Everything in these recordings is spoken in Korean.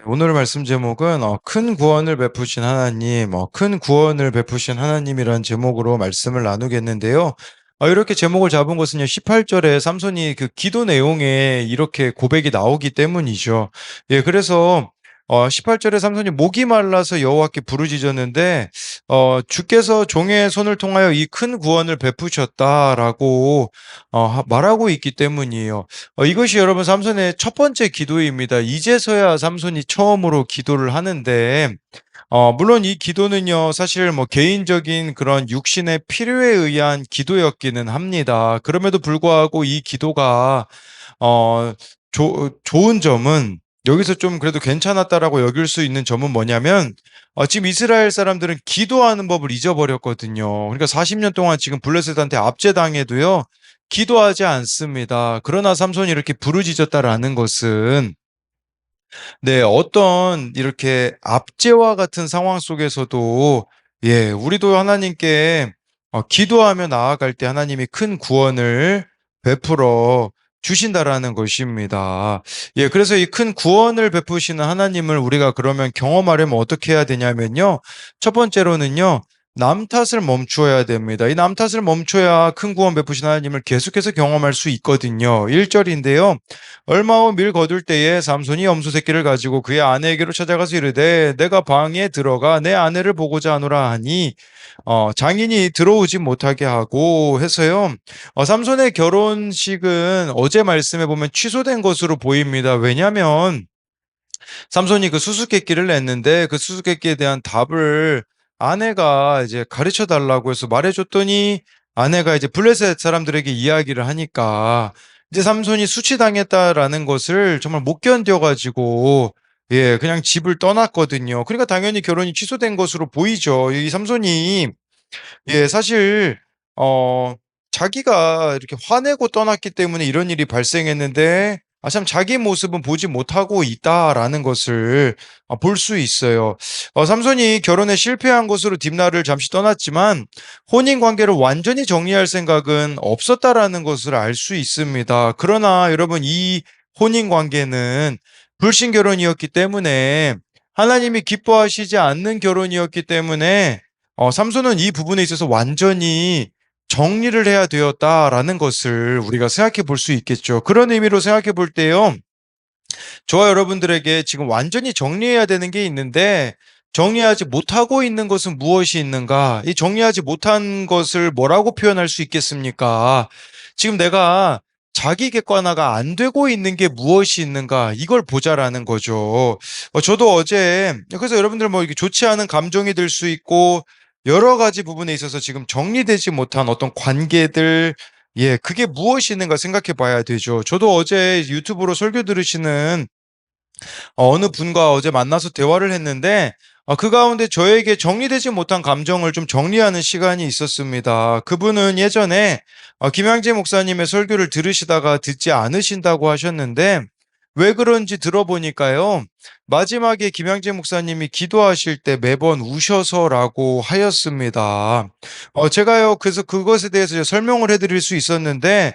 오늘 말씀 제목은 큰 구원을 베푸신 하나님, 큰 구원을 베푸신 하나님이란 제목으로 말씀을 나누겠는데요. 이렇게 제목을 잡은 것은요, 18절에 삼손이 그 기도 내용에 이렇게 고백이 나오기 때문이죠. 예, 그래서 18절에 삼손이 목이 말라서 여호와께 부르짖었는데 주께서 종의 손을 통하여 이 큰 구원을 베푸셨다라고 말하고 있기 때문이에요. 이것이 여러분 삼손의 첫 번째 기도입니다. 이제서야 삼손이 처음으로 기도를 하는데, 물론 이 기도는요, 사실 뭐 개인적인 그런 육신의 필요에 의한 기도였기는 합니다. 그럼에도 불구하고 이 기도가, 어, 좋은 점은, 여기서 좀 그래도 괜찮았다라고 여길 수 있는 점은 뭐냐면, 지금 이스라엘 사람들은 기도하는 법을 잊어버렸거든요. 그러니까 40년 동안 지금 블레셋한테 압제당해도요, 기도하지 않습니다. 그러나 삼손이 이렇게 부르짖었다라는 것은 네, 어떤 이렇게 압제와 같은 상황 속에서도 예, 우리도 하나님께 기도하며 나아갈 때 하나님이 큰 구원을 베풀어 주신다라는 것입니다. 예, 그래서 이 큰 구원을 베푸시는 하나님을 우리가 그러면 경험하려면 어떻게 해야 되냐면요. 첫 번째로는요. 남 탓을 멈추어야 됩니다. 이 남 탓을 멈춰야 큰 구원 베푸신 하나님을 계속해서 경험할 수 있거든요. 1절인데요. 얼마 후 밀 거둘 때에 삼손이 염소 새끼를 가지고 그의 아내에게로 찾아가서 이르되 내가 방에 들어가 내 아내를 보고자 하노라 하니 장인이 들어오지 못하게 하고 해서요. 삼손의 결혼식은 어제 말씀해 보면 취소된 것으로 보입니다. 왜냐하면 삼손이 그 수수께끼를 냈는데 그 수수께끼에 대한 답을 아내가 이제 가르쳐 달라고 해서 말해줬더니 아내가 이제 블레셋 사람들에게 이야기를 하니까 이제 삼손이 수치당했다라는 것을 정말 못 견뎌가지고 예, 그냥 집을 떠났거든요. 그러니까 당연히 결혼이 취소된 것으로 보이죠. 이 삼손이 예, 사실 어 자기가 이렇게 화내고 떠났기 때문에 이런 일이 발생했는데 참 자기 모습은 보지 못하고 있다라는 것을 볼 수 있어요. 삼손이 결혼에 실패한 것으로 딥나를 잠시 떠났지만 혼인 관계를 완전히 정리할 생각은 없었다라는 것을 알 수 있습니다. 그러나 여러분 이 혼인 관계는 불신 결혼이었기 때문에 하나님이 기뻐하시지 않는 결혼이었기 때문에 삼손은 이 부분에 있어서 완전히 정리를 해야 되었다라는 것을 우리가 생각해 볼 수 있겠죠. 그런 의미로 생각해 볼 때요. 저와 여러분들에게 지금 완전히 정리해야 되는 게 있는데 정리하지 못하고 있는 것은 무엇이 있는가? 이 정리하지 못한 것을 뭐라고 표현할 수 있겠습니까? 지금 내가 자기 객관화가 안 되고 있는 게 무엇이 있는가? 이걸 보자라는 거죠. 저도 어제 그래서 여러분들 뭐 이게 좋지 않은 감정이 들 수 있고 여러 가지 부분에 있어서 지금 정리되지 못한 어떤 관계들 예, 그게 무엇이 있는가 생각해 봐야 되죠. 저도 어제 유튜브로 설교 들으시는 어느 분과 어제 만나서 대화를 했는데 그 가운데 저에게 정리되지 못한 감정을 좀 정리하는 시간이 있었습니다. 그분은 예전에 김양재 목사님의 설교를 들으시다가 듣지 않으신다고 하셨는데 왜 그런지 들어보니까요. 마지막에 김양재 목사님이 기도하실 때 매번 우셔서라고 하였습니다. 제가요, 그래서 그것에 대해서 설명을 해드릴 수 있었는데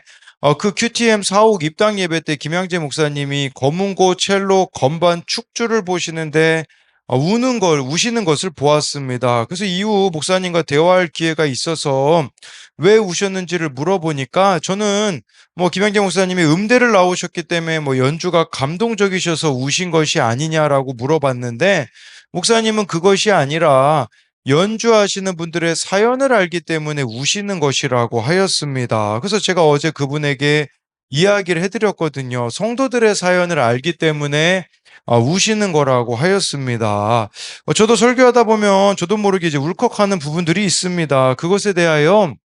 그 QTM 사옥 입당 예배 때 김양재 목사님이 검은고, 첼로, 건반, 축주를 보시는데 우시는 것을 보았습니다. 그래서 이후 목사님과 대화할 기회가 있어서 왜 우셨는지를 물어보니까 저는 뭐 김양재 목사님이 음대를 나오셨기 때문에 뭐 연주가 감동적이셔서 우신 것이 아니냐라고 물어봤는데 목사님은 그것이 아니라 연주하시는 분들의 사연을 알기 때문에 우시는 것이라고 하였습니다. 그래서 제가 어제 그분에게 이야기를 해드렸거든요. 성도들의 사연을 알기 때문에 우시는 거라고 하였습니다. 저도 설교하다 보면 저도 모르게 이제 울컥하는 부분들이 있습니다. 그것에 대하여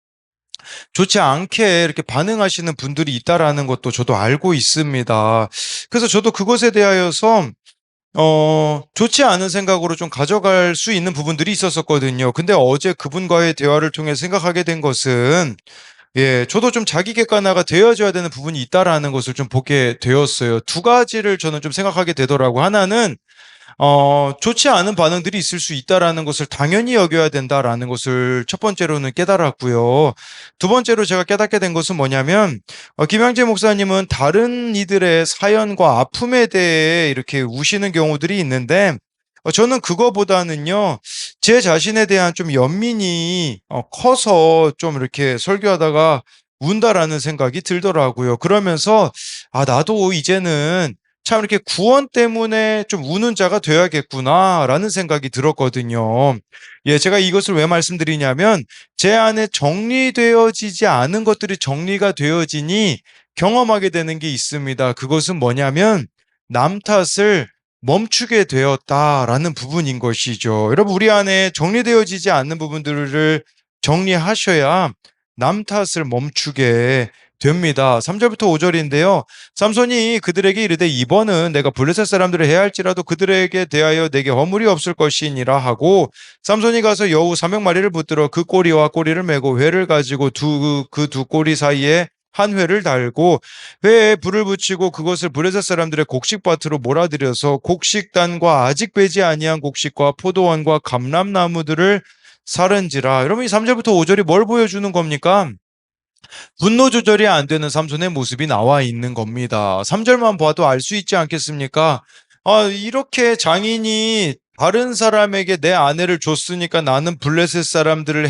좋지 않게 이렇게 반응하시는 분들이 있다라는 것도 저도 알고 있습니다. 그래서 저도 그것에 대하여서 좋지 않은 생각으로 좀 가져갈 수 있는 부분들이 있었었거든요. 근데 어제 그분과의 대화를 통해 생각하게 된 것은, 예, 저도 좀 자기 객관화가 되어져야 되는 부분이 있다라는 것을 좀 보게 되었어요. 두 가지를 저는 좀 생각하게 되더라고. 하나는, 좋지 않은 반응들이 있을 수 있다라는 것을 당연히 여겨야 된다라는 것을 첫 번째로는 깨달았고요. 두 번째로 제가 깨닫게 된 것은 뭐냐면, 김양재 목사님은 다른 이들의 사연과 아픔에 대해 이렇게 우시는 경우들이 있는데, 저는 그거보다는요, 제 자신에 대한 좀 연민이 커서 좀 이렇게 설교하다가 운다라는 생각이 들더라고요. 그러면서, 나도 이제는 참 이렇게 구원 때문에 좀 우는 자가 되어야겠구나라는 생각이 들었거든요. 예, 제가 이것을 왜 말씀드리냐면, 제 안에 정리되어지지 않은 것들이 정리가 되어지니 경험하게 되는 게 있습니다. 그것은 뭐냐면, 남 탓을 멈추게 되었다라는 부분인 것이죠. 여러분, 우리 안에 정리되어지지 않는 부분들을 정리하셔야 남 탓을 멈추게 됩니다. 3절부터 5절인데요. 삼손이 그들에게 이르되 이번은 내가 블레셋 사람들을 해할지라도 그들에게 대하여 내게 허물이 없을 것이니라 하고 삼손이 가서 여우 300마리를 붙들어 그 꼬리와 꼬리를 메고 회를 가지고 그 두 꼬리 사이에 한 회를 달고 회에 불을 붙이고 그것을 블레셋 사람들의 곡식밭으로 몰아들여서 곡식단과 아직 배지 아니한 곡식과 포도원과 감람나무들을 사른지라. 여러분 이 3절부터 5절이 뭘 보여주는 겁니까? 분노 조절이 안 되는 삼손의 모습이 나와 있는 겁니다. 3절만 봐도 알 수 있지 않겠습니까? 이렇게 장인이 다른 사람에게 내 아내를 줬으니까 나는 블레셋 사람들을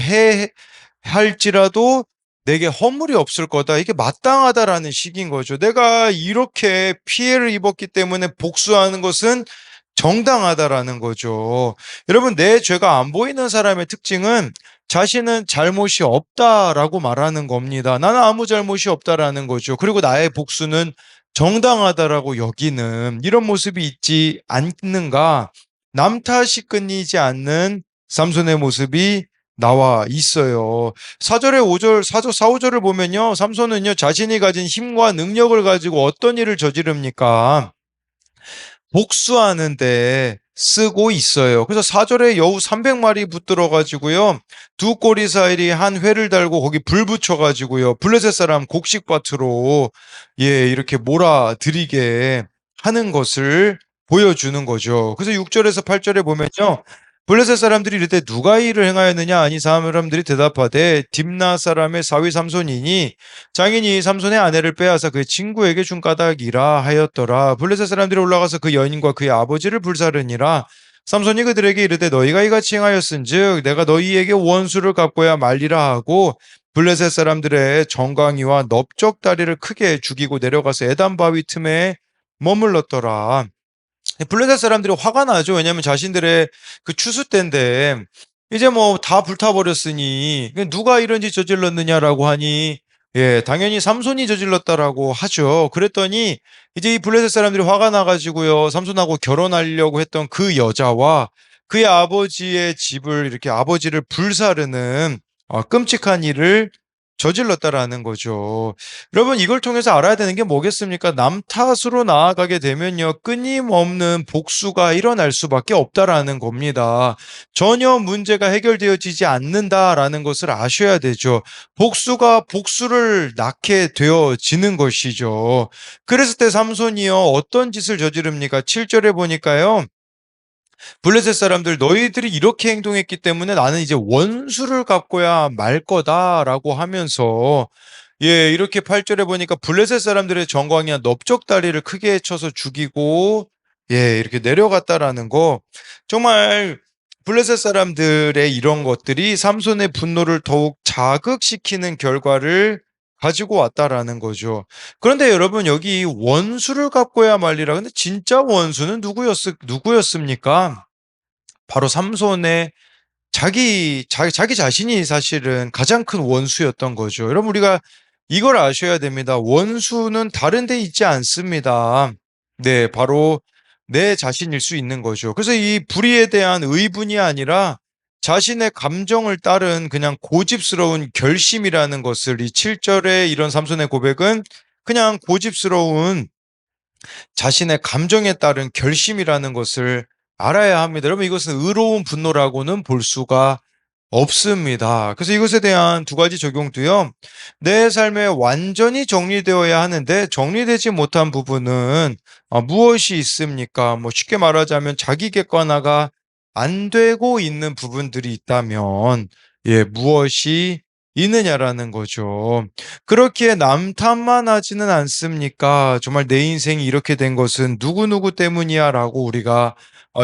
할지라도 내게 허물이 없을 거다. 이게 마땅하다라는 식인 거죠. 내가 이렇게 피해를 입었기 때문에 복수하는 것은 정당하다라는 거죠. 여러분, 내 죄가 안 보이는 사람의 특징은 자신은 잘못이 없다라고 말하는 겁니다. 나는 아무 잘못이 없다라는 거죠. 그리고 나의 복수는 정당하다라고 여기는 이런 모습이 있지 않는가? 남 탓이 끊이지 않는 삼손의 모습이 나와 있어요. 4절에 5절, 4절, 4, 5절을 보면요. 삼손은요, 자신이 가진 힘과 능력을 가지고 어떤 일을 저지릅니까? 복수하는데 쓰고 있어요. 그래서 4절에 여우 300마리 붙들어 가지고요. 두 꼬리 사이에 한 회를 달고 거기 불 붙여 가지고요. 블레셋 사람 곡식밭으로 이렇게 몰아들이게 하는 것을 보여주는 거죠. 그래서 6절에서 8절에 보면요. 블레셋 사람들이 이르되 누가 이 일을 행하였느냐 아니 사람들이 대답하되 딥나 사람의 사위 삼손이니 장인이 삼손의 아내를 빼앗아 그의 친구에게 준 까닭이라 하였더라. 블레셋 사람들이 올라가서 그 여인과 그의 아버지를 불사르니라. 삼손이 그들에게 이르되 너희가 이같이 행하였은즉 내가 너희에게 원수를 갚고야 말리라 하고 블레셋 사람들의 정강이와 넓적다리를 크게 죽이고 내려가서 에단 바위 틈에 머물렀더라. 블레셋 사람들이 화가 나죠. 왜냐하면 자신들의 그 추수 때인데 이제 뭐 다 불타버렸으니 누가 이런 짓 저질렀느냐라고 하니 당연히 삼손이 저질렀다라고 하죠. 그랬더니 이제 이 블레셋 사람들이 화가 나가지고요. 삼손하고 결혼하려고 했던 그 여자와 그의 아버지의 집을 이렇게 아버지를 불사르는 끔찍한 일을 저질렀다라는 거죠. 여러분 이걸 통해서 알아야 되는 게 뭐겠습니까? 남 탓으로 나아가게 되면요. 끊임없는 복수가 일어날 수밖에 없다라는 겁니다. 전혀 문제가 해결되어지지 않는다라는 것을 아셔야 되죠. 복수가 복수를 낳게 되어지는 것이죠. 그랬을 때 삼손이요. 어떤 짓을 저지릅니까? 7절에 보니까요. 블레셋 사람들 너희들이 이렇게 행동했기 때문에 나는 이제 원수를 갚고야 말 거다라고 하면서 이렇게 8절에 보니까 블레셋 사람들의 정광이야 넓적다리를 크게 쳐서 죽이고 이렇게 내려갔다라는 거 정말 블레셋 사람들의 이런 것들이 삼손의 분노를 더욱 자극시키는 결과를 가지고 왔다라는 거죠. 그런데 여러분 여기 원수를 갚고야 말리라. 근데 진짜 원수는 누구였습니까? 바로 삼손의 자기 자신이 사실은 가장 큰 원수였던 거죠. 여러분 우리가 이걸 아셔야 됩니다. 원수는 다른 데 있지 않습니다. 네, 바로 내 자신일 수 있는 거죠. 그래서 이 불의에 대한 의분이 아니라 자신의 감정을 따른 그냥 고집스러운 결심이라는 것을 이 7절의 이런 삼손의 고백은 그냥 고집스러운 자신의 감정에 따른 결심이라는 것을 알아야 합니다. 여러분 이것은 의로운 분노라고는 볼 수가 없습니다. 그래서 이것에 대한 두 가지 적용도요. 내 삶에 완전히 정리되어야 하는데 정리되지 못한 부분은 무엇이 있습니까? 뭐 쉽게 말하자면 자기 객관화가 안 되고 있는 부분들이 있다면 무엇이 있느냐라는 거죠. 그렇기에 남 탓만 하지는 않습니까? 정말 내 인생이 이렇게 된 것은 누구누구 때문이야라고 우리가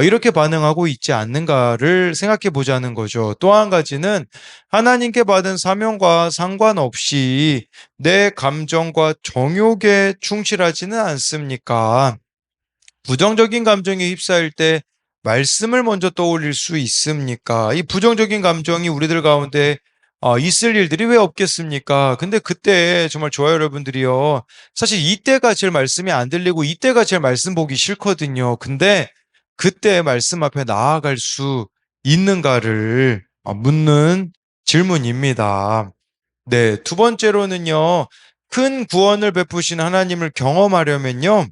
이렇게 반응하고 있지 않는가를 생각해 보자는 거죠. 또 한 가지는 하나님께 받은 사명과 상관없이 내 감정과 정욕에 충실하지는 않습니까? 부정적인 감정에 휩싸일 때 말씀을 먼저 떠올릴 수 있습니까? 이 부정적인 감정이 우리들 가운데 있을 일들이 왜 없겠습니까? 근데 그때 정말 좋아요, 여러분들이요. 사실 이때가 제일 말씀이 안 들리고 이때가 제일 말씀 보기 싫거든요. 근데 그때 말씀 앞에 나아갈 수 있는가를 묻는 질문입니다. 네, 두 번째로는요. 큰 구원을 베푸신 하나님을 경험하려면요.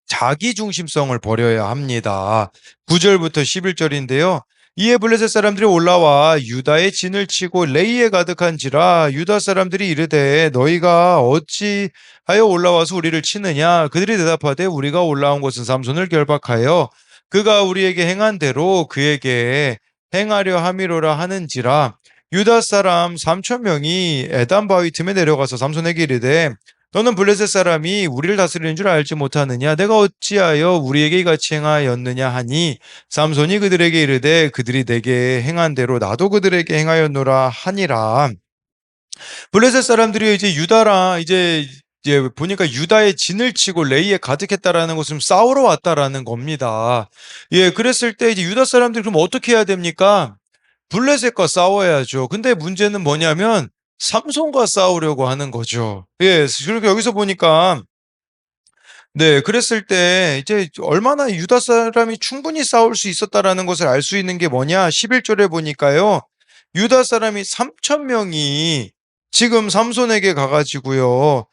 자기 중심성을 버려야 합니다. 9절부터 11절인데요. 이에 블레셋 사람들이 올라와 유다의 진을 치고 레이에 가득한지라 유다 사람들이 이르되 너희가 어찌하여 올라와서 우리를 치느냐 그들이 대답하되 우리가 올라온 것은 삼손을 결박하여 그가 우리에게 행한 대로 그에게 행하려 함이로라 하는지라 유다 사람 3천 명이 에단 바위 틈에 내려가서 삼손에게 이르되 너는 블레셋 사람이 우리를 다스리는 줄 알지 못하느냐? 내가 어찌하여 우리에게 이같이 행하였느냐 하니 삼손이 그들에게 이르되 그들이 내게 행한 대로 나도 그들에게 행하였노라 하니라. 블레셋 사람들이 이제 유다라 이제 보니까 유다의 진을 치고 레이에 가득했다라는 것은 싸우러 왔다라는 겁니다. 그랬을 때 이제 유다 사람들이 그럼 어떻게 해야 됩니까? 블레셋과 싸워야죠. 근데 문제는 뭐냐면 삼손과 싸우려고 하는 거죠. 그리고 여기서 보니까 네, 그랬을 때 이제 얼마나 유다 사람이 충분히 싸울 수 있었다라는 것을 알 수 있는 게 뭐냐? 11절에 보니까요. 유다 사람이 3천 명이 지금 삼손에게 가가지고요.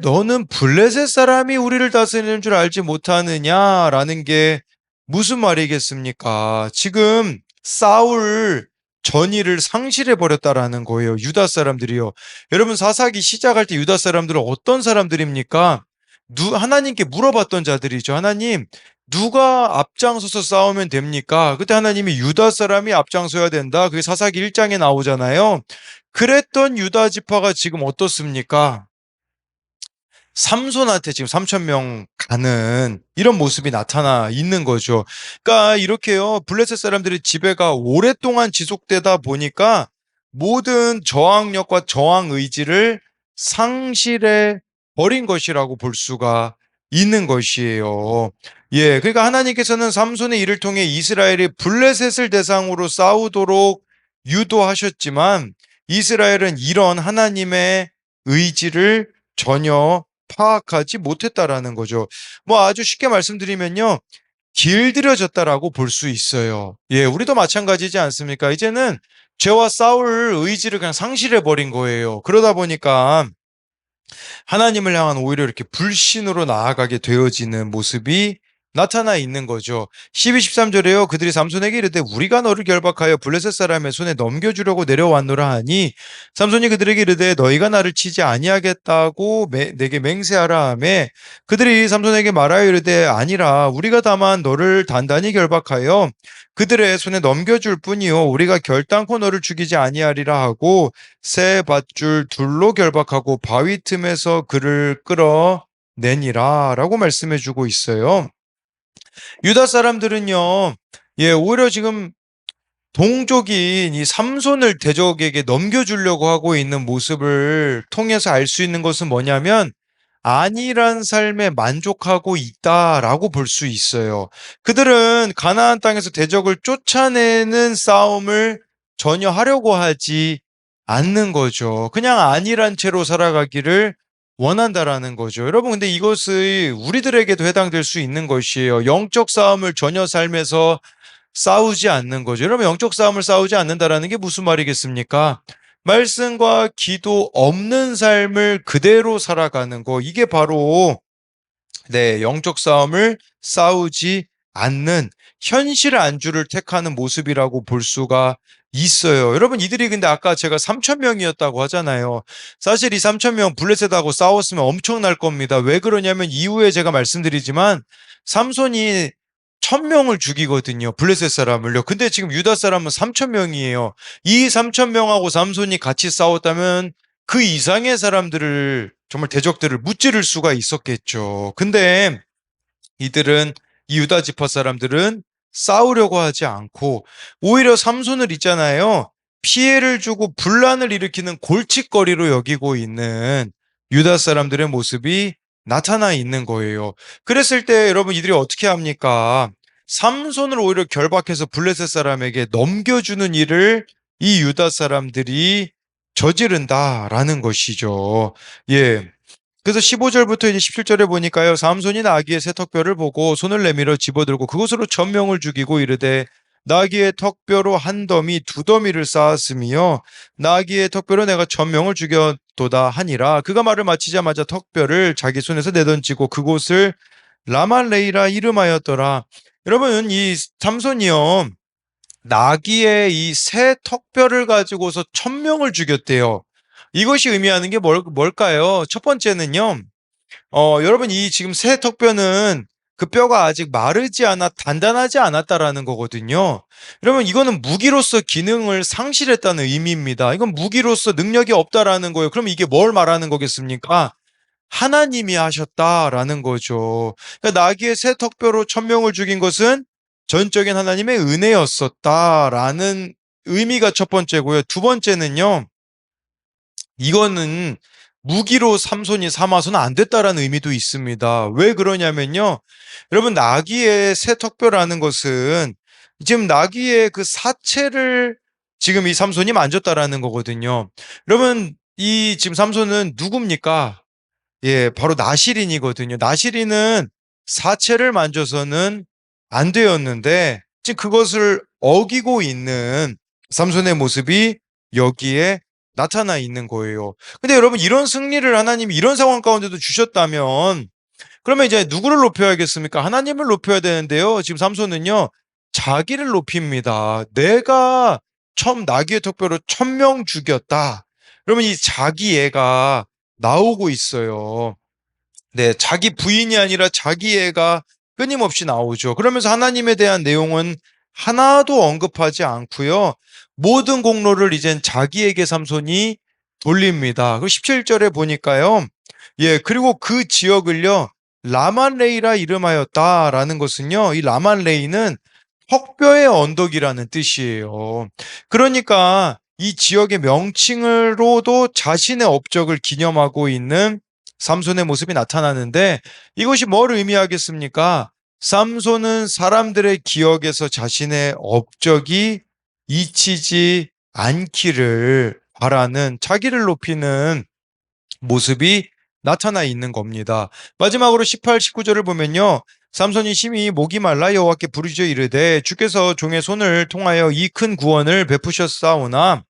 너는 블레셋 사람이 우리를 다스리는 줄 알지 못하느냐라는 게 무슨 말이겠습니까? 지금 싸울 전의를 상실해 버렸다라는 거예요. 유다 사람들이요. 여러분 사사기 시작할 때 유다 사람들은 어떤 사람들입니까? 하나님께 물어봤던 자들이죠. 하나님, 누가 앞장서서 싸우면 됩니까? 그때 하나님이 유다 사람이 앞장서야 된다. 그게 사사기 1장에 나오잖아요. 그랬던 유다 지파가 지금 어떻습니까? 삼손한테 지금 3천 명 가는 이런 모습이 나타나 있는 거죠. 그러니까 이렇게요. 블레셋 사람들의 지배가 오랫동안 지속되다 보니까 모든 저항력과 저항 의지를 상실해 버린 것이라고 볼 수가 있는 것이에요. 그러니까 하나님께서는 삼손의 일을 통해 이스라엘이 블레셋을 대상으로 싸우도록 유도하셨지만 이스라엘은 이런 하나님의 의지를 전혀 파악하지 못했다라는 거죠. 뭐 아주 쉽게 말씀드리면요. 길들여졌다라고 볼 수 있어요. 우리도 마찬가지지 않습니까? 이제는 죄와 싸울 의지를 그냥 상실해 버린 거예요. 그러다 보니까 하나님을 향한 오히려 이렇게 불신으로 나아가게 되어지는 모습이 나타나 있는 거죠. 12, 13절에요. 그들이 삼손에게 이르되 우리가 너를 결박하여 블레셋 사람의 손에 넘겨주려고 내려왔노라 하니 삼손이 그들에게 이르되 너희가 나를 치지 아니하겠다고 내게 맹세하라 하매 그들이 삼손에게 말하여 이르되 아니라 우리가 다만 너를 단단히 결박하여 그들의 손에 넘겨줄 뿐이요 우리가 결단코 너를 죽이지 아니하리라 하고 새 밧줄 둘로 결박하고 바위 틈에서 그를 끌어내니라 라고 말씀해 주고 있어요. 유다 사람들은요, 오히려 지금 동족인 이 삼손을 대적에게 넘겨주려고 하고 있는 모습을 통해서 알 수 있는 것은 뭐냐면, 안일한 삶에 만족하고 있다라고 볼 수 있어요. 그들은 가나안 땅에서 대적을 쫓아내는 싸움을 전혀 하려고 하지 않는 거죠. 그냥 안일한 채로 살아가기를 원한다라는 거죠. 여러분, 근데 이것이 우리들에게도 해당될 수 있는 것이에요. 영적 싸움을 전혀 삶에서 싸우지 않는 거죠. 여러분, 영적 싸움을 싸우지 않는다라는 게 무슨 말이겠습니까? 말씀과 기도 없는 삶을 그대로 살아가는 거. 이게 바로 영적 싸움을 싸우지 않는 현실 안주를 택하는 모습이라고 볼 수가 있어요. 여러분 이들이 근데 아까 제가 3천 명이었다고 하잖아요. 사실 이 3천 명 블레셋하고 싸웠으면 엄청날 겁니다. 왜 그러냐면 이후에 제가 말씀드리지만 삼손이 1,000명을 죽이거든요. 블레셋 사람을요. 근데 지금 유다 사람은 3천 명이에요. 이 3천 명하고 삼손이 같이 싸웠다면 그 이상의 사람들을 정말 대적들을 무찌를 수가 있었겠죠. 근데 이들은 이 유다 지파 사람들은 싸우려고 하지 않고 오히려 삼손을 있잖아요. 피해를 주고 분란을 일으키는 골칫거리로 여기고 있는 유다 사람들의 모습이 나타나 있는 거예요. 그랬을 때 여러분 이들이 어떻게 합니까? 삼손을 오히려 결박해서 블레셋 사람에게 넘겨주는 일을 이 유다 사람들이 저지른다라는 것이죠. 예. 그래서 15절부터 이제 17절에 보니까요. 삼손이 나귀의 새 턱뼈를 보고 손을 내밀어 집어들고 그것으로 전명을 죽이고 이르되 나귀의 턱뼈로 한 더미 두 더미를 쌓았으며 나귀의 턱뼈로 내가 전명을 죽였도다 하니라. 그가 말을 마치자마자 턱뼈를 자기 손에서 내던지고 그곳을 라말레이라 이름하였더라. 여러분 이 삼손이요. 나귀의 이 새 턱뼈를 가지고서 1,000명을 죽였대요. 이것이 의미하는 게 뭘까요? 첫 번째는요. 여러분 이 지금 새 턱뼈는 그 뼈가 아직 마르지 않아 단단하지 않았다라는 거거든요. 여러분 이거는 무기로서 기능을 상실했다는 의미입니다. 이건 무기로서 능력이 없다라는 거예요. 그럼 이게 뭘 말하는 거겠습니까? 하나님이 하셨다라는 거죠. 그러니까 나귀의 새 턱뼈로 1,000명을 죽인 것은 전적인 하나님의 은혜였었다라는 의미가 첫 번째고요. 두 번째는요. 이거는 무기로 삼손이 삼아서는 안 됐다라는 의미도 있습니다. 왜 그러냐면요. 여러분 나귀의 새 턱뼈라는 것은 지금 나귀의 그 사체를 지금 이 삼손이 만졌다라는 거거든요. 여러분 이 지금 삼손은 누굽니까? 예, 바로 나시린이거든요. 나시린은 사체를 만져서는 안 되었는데 지금 그것을 어기고 있는 삼손의 모습이 여기에 나타나 있는 거예요. 근데 여러분 이런 승리를 하나님이 이런 상황 가운데도 주셨다면 그러면 이제 누구를 높여야겠습니까? 하나님을 높여야 되는데요. 지금 삼손은요. 자기를 높입니다. 내가 처음 나귀의 턱뼈로 1,000명 죽였다. 그러면 이 자기애가 나오고 있어요. 네, 자기 부인이 아니라 자기 애가 끊임없이 나오죠. 그러면서 하나님에 대한 내용은 하나도 언급하지 않고요. 모든 공로를 이젠 자기에게 삼손이 돌립니다. 그 17절에 보니까요. 예, 그리고 그 지역을요. 라만레이라 이름하였다라는 것은요. 이 라만레이는 턱뼈의 언덕이라는 뜻이에요. 그러니까 이 지역의 명칭으로도 자신의 업적을 기념하고 있는 삼손의 모습이 나타나는데 이것이 뭘 의미하겠습니까? 삼손은 사람들의 기억에서 자신의 업적이 잊히지 않기를 바라는 자기를 높이는 모습이 나타나 있는 겁니다. 마지막으로 18, 19절을 보면요. 삼손이 심히 목이 말라 여호와께 부르짖어 이르되 주께서 종의 손을 통하여 이 큰 구원을 베푸셨사오나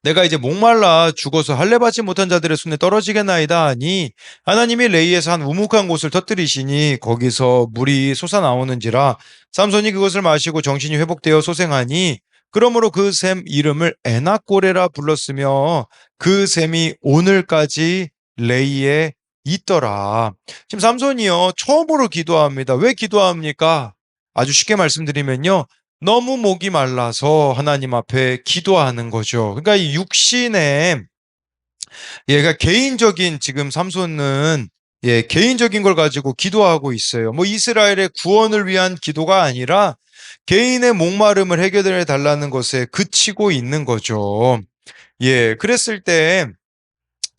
내가 이제 목말라 죽어서 할례받지 못한 자들의 손에 떨어지겠나이다 하니 하나님이 레이에서 한 우묵한 곳을 터뜨리시니 거기서 물이 솟아나오는지라 삼손이 그것을 마시고 정신이 회복되어 소생하니 그러므로 그 샘 이름을 에낙고레라 불렀으며 그 샘이 오늘까지 레이에 있더라. 지금 삼손이요 처음으로 기도합니다. 왜 기도합니까? 아주 쉽게 말씀드리면요. 너무 목이 말라서 하나님 앞에 기도하는 거죠. 그러니까 이 육신의 얘가 개인적인 지금 삼손은 예, 개인적인 걸 가지고 기도하고 있어요. 뭐 이스라엘의 구원을 위한 기도가 아니라 개인의 목마름을 해결해 달라는 것에 그치고 있는 거죠. 예, 그랬을 때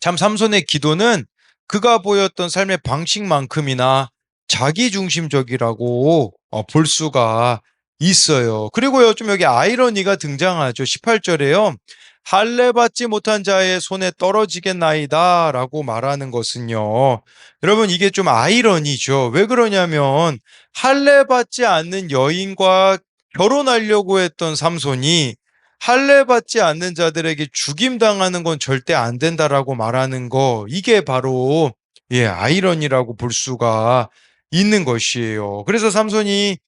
참 삼손의 기도는 그가 보였던 삶의 방식만큼이나 자기중심적이라고 볼 수가 있어요. 그리고요, 좀 여기 아이러니가 등장하죠. 18절에요. 할례 받지 못한 자의 손에 떨어지겠나이다 라고 말하는 것은요. 여러분, 이게 좀 아이러니죠. 왜 그러냐면, 할례 받지 않는 여인과 결혼하려고 했던 삼손이 할례 받지 않는 자들에게 죽임당하는 건 절대 안 된다라고 말하는 거, 이게 바로 예, 아이러니라고 볼 수가 있는 것이에요. 그래서 삼손이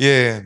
예,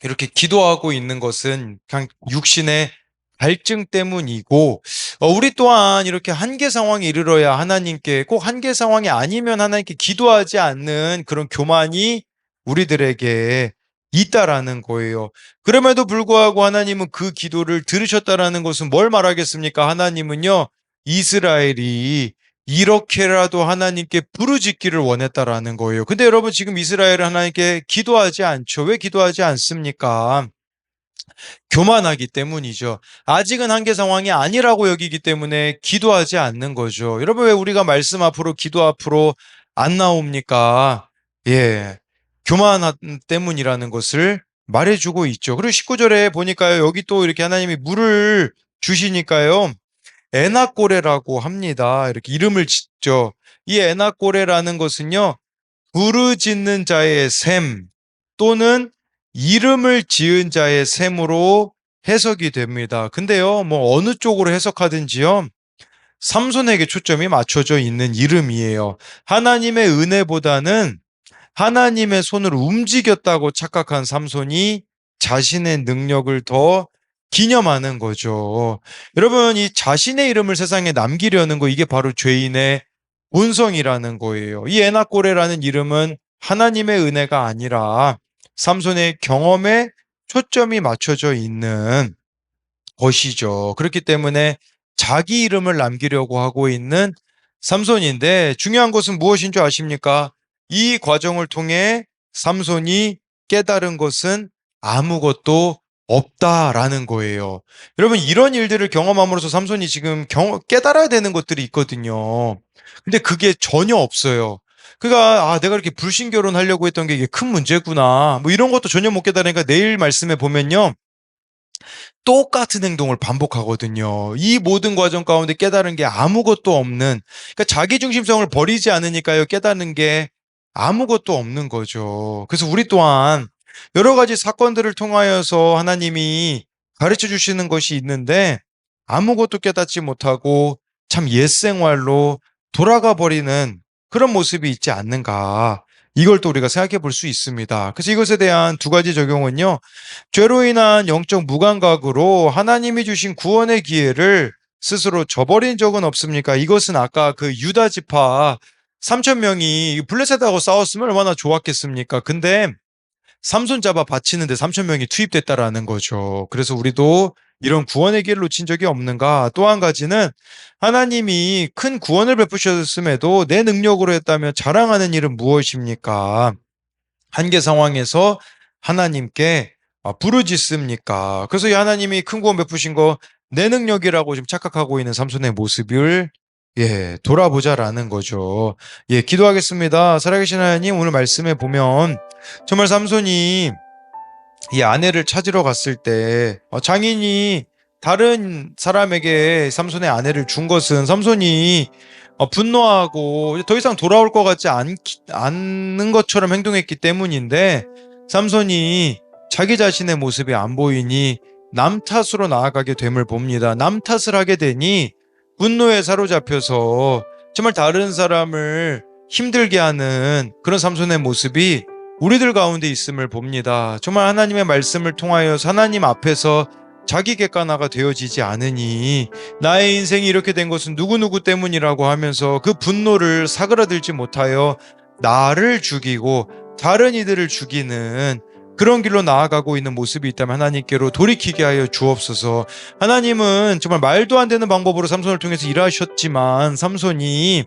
이렇게 기도하고 있는 것은 그냥 육신의 갈증 때문이고, 우리 또한 이렇게 한계 상황에 이르러야 하나님께, 꼭 한계 상황이 아니면 하나님께 기도하지 않는 그런 교만이 우리들에게 있다라는 거예요. 그럼에도 불구하고 하나님은 그 기도를 들으셨다라는 것은 뭘 말하겠습니까? 하나님은요, 이스라엘이 이렇게라도 하나님께 부르짖기를 원했다라는 거예요. 근데 여러분, 지금 이스라엘은 하나님께 기도하지 않죠. 왜 기도하지 않습니까? 교만하기 때문이죠. 아직은 한계 상황이 아니라고 여기기 때문에 기도하지 않는 거죠. 여러분, 왜 우리가 말씀 앞으로, 기도 앞으로 안 나옵니까? 예. 교만 때문이라는 것을 말해주고 있죠. 그리고 19절에 보니까요, 여기 또 이렇게 하나님이 물을 주시니까요, 에나꼬레라고 합니다. 이렇게 이름을 짓죠. 이 에나꼬레라는 것은요, 부르짖는 자의 셈 또는 이름을 지은 자의 셈으로 해석이 됩니다. 근데요, 뭐 어느 쪽으로 해석하든지요, 삼손에게 초점이 맞춰져 있는 이름이에요. 하나님의 은혜보다는 하나님의 손을 움직였다고 착각한 삼손이 자신의 능력을 더 기념하는 거죠. 여러분, 이 자신의 이름을 세상에 남기려는 거, 이게 바로 죄인의 본성이라는 거예요. 이 에나꼬레라는 이름은 하나님의 은혜가 아니라 삼손의 경험에 초점이 맞춰져 있는 것이죠. 그렇기 때문에 자기 이름을 남기려고 하고 있는 삼손인데, 중요한 것은 무엇인 줄 아십니까? 이 과정을 통해 삼손이 깨달은 것은 아무것도 없다라는 거예요. 여러분, 이런 일들을 경험함으로써 삼손이 지금 깨달아야 되는 것들이 있거든요. 근데 그게 전혀 없어요. 그가, 내가 이렇게 불신 결혼하려고 했던 게 이게 큰 문제구나, 뭐 이런 것도 전혀 못 깨달으니까 내일 말씀에 보면요, 똑같은 행동을 반복하거든요. 이 모든 과정 가운데 깨달은 게 아무것도 없는, 그러니까 자기 중심성을 버리지 않으니까요, 깨닫는 게 아무것도 없는 거죠. 그래서 우리 또한 여러 가지 사건들을 통하여서 하나님이 가르쳐 주시는 것이 있는데, 아무것도 깨닫지 못하고 참 옛생활로 돌아가 버리는 그런 모습이 있지 않는가, 이걸 또 우리가 생각해 볼 수 있습니다. 그래서 이것에 대한 두 가지 적용은요, 죄로 인한 영적 무감각으로 하나님이 주신 구원의 기회를 스스로 저버린 적은 없습니까? 이것은 아까 그 유다 지파 3천 명이 블레셋하고 싸웠으면 얼마나 좋았겠습니까? 근데 삼손 잡아 바치는데 3천 명이 투입됐다라는 거죠. 그래서 우리도 이런 구원의 기회를 놓친 적이 없는가? 또 한 가지는 하나님이 큰 구원을 베푸셨음에도 내 능력으로 했다면 자랑하는 일은 무엇입니까? 한계 상황에서 하나님께 부르짖습니까? 그래서 이 하나님이 큰 구원 베푸신 거 내 능력이라고 지금 착각하고 있는 삼손의 모습을, 돌아보자라는 거죠. 기도하겠습니다. 살아계신 하나님, 오늘 말씀에 보면 정말 삼손이 이 아내를 찾으러 갔을 때 장인이 다른 사람에게 삼손의 아내를 준 것은 삼손이 분노하고 더 이상 돌아올 것 같지 않는 것처럼 행동했기 때문인데, 삼손이 자기 자신의 모습이 안 보이니 남 탓으로 나아가게 됨을 봅니다. 남 탓을 하게 되니 분노에 사로잡혀서 정말 다른 사람을 힘들게 하는 그런 삼손의 모습이 우리들 가운데 있음을 봅니다. 정말 하나님의 말씀을 통하여서 하나님 앞에서 자기 객관화가 되어지지 않으니 나의 인생이 이렇게 된 것은 누구누구 때문이라고 하면서 그 분노를 사그라들지 못하여 나를 죽이고 다른 이들을 죽이는 그런 길로 나아가고 있는 모습이 있다면 하나님께로 돌이키게 하여 주옵소서. 하나님은 정말 말도 안 되는 방법으로 삼손을 통해서 일하셨지만 삼손이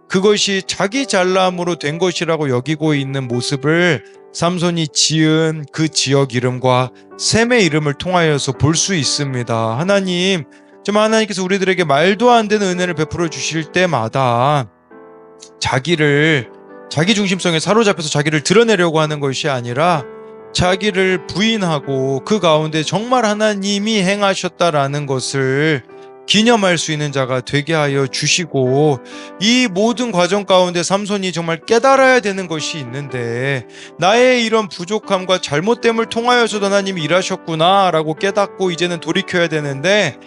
그것이 자기 잘남으로 된 것이라고 여기고 있는 모습을 삼손이 지은 그 지역 이름과 셈의 이름을 통하여서 볼 수 있습니다. 하나님, 정말 하나님께서 우리들에게 말도 안 되는 은혜를 베풀어 주실 때마다 자기 중심성에 사로잡혀서 자기를 드러내려고 하는 것이 아니라 자기를 부인하고 그 가운데 정말 하나님이 행하셨다라는 것을 기념할 수 있는 자가 되게 하여 주시고, 이 모든 과정 가운데 삼손이 정말 깨달아야 되는 것이 있는데, 나의 이런 부족함과 잘못됨을 통하여서도 하나님이 일하셨구나 라고 깨닫고 이제는 돌이켜야 되는데,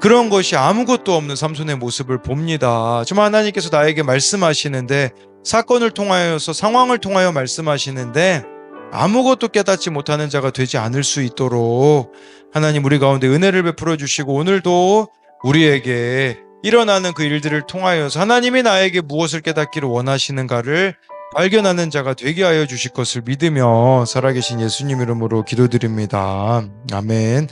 그런 것이 아무것도 없는 삼손의 모습을 봅니다. 정말 하나님께서 나에게 말씀하시는데, 사건을 통하여서 상황을 통하여 말씀하시는데 아무것도 깨닫지 못하는 자가 되지 않을 수 있도록 하나님 우리 가운데 은혜를 베풀어 주시고, 오늘도 우리에게 일어나는 그 일들을 통하여서 하나님이 나에게 무엇을 깨닫기를 원하시는가를 발견하는 자가 되게 하여 주실 것을 믿으며 살아계신 예수님 이름으로 기도드립니다. 아멘.